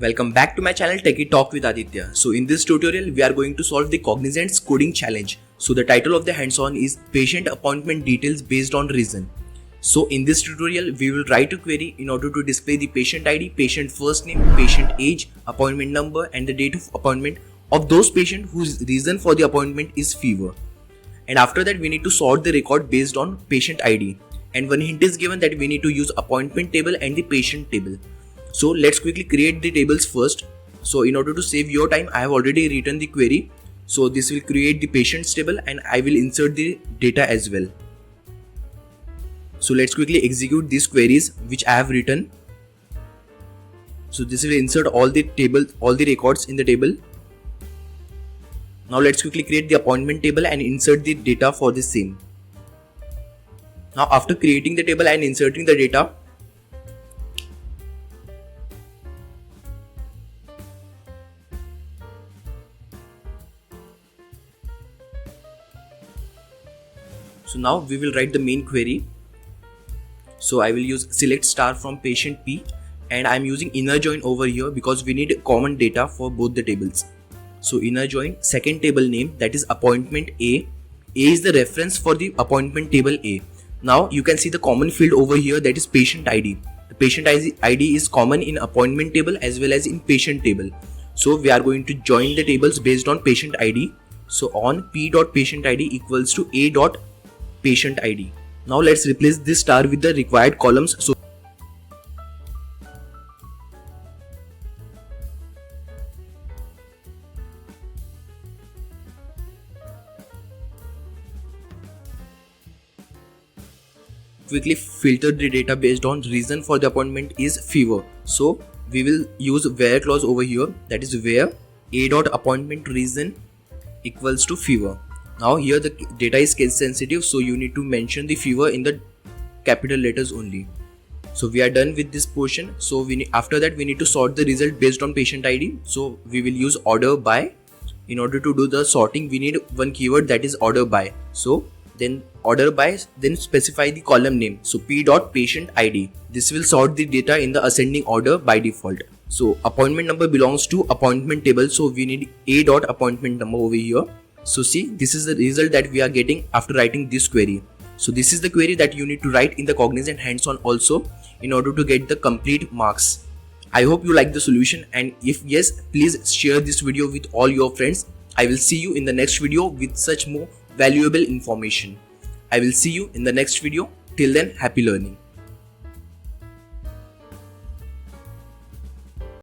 Welcome back to my channel Techie Talk with Aditya. So in this tutorial we are going to solve the Cognizant's coding challenge. So the title of the hands-on is patient appointment details based on reason. So in this tutorial we will write a query in order to display the patient ID, patient first name, patient age, appointment number and the date of appointment of those patients whose reason for the appointment is fever. And after that we need to sort the record based on patient ID. And one hint is given that we need to use appointment table and the patient table. So let's quickly create the tables first. So in order to save your time, I have already written the query. So this will create the patients table and I will insert the data as well. So let's quickly execute these queries which I have written. So this will insert all the records in the table. Now let's quickly create the appointment table and insert the data for the same. Now after creating the table and inserting the data, so now we will write the main query. So I will use select star from patient P and I am using inner join over here because we need common data for both the tables. So inner join second table name, that is appointment A. A is the reference for the appointment table A. Now you can see the common field over here, that is patient ID. The patient ID is common in appointment table as well as in patient table. So we are going to join the tables based on patient ID. So on P.patient ID equals to A.patient ID. Now let's replace this star with the required columns. Quickly filter the data based on reason for the appointment is fever. So we will use where clause over here, that is where A.appointment reason equals to fever. Now here the data is case sensitive, so you need to mention the fever in the capital letters only. So we are done with this portion. So after that we need to sort the result based on patient ID. So we will use order by. In order to do the sorting we need one keyword, that is order by. So then order by, then specify the column name. So P.patient ID. This will sort the data in the ascending order by default. So appointment number belongs to appointment table, so we need A.appointment number over here. So see, this is the result that we are getting after writing this query. So this is the query that you need to write in the Cognizant hands-on also in order to get the complete marks. I hope you like the solution, and if yes, please share this video with all your friends. I will see you in the next video with such more valuable information. I will see you in the next video. Till then, happy learning.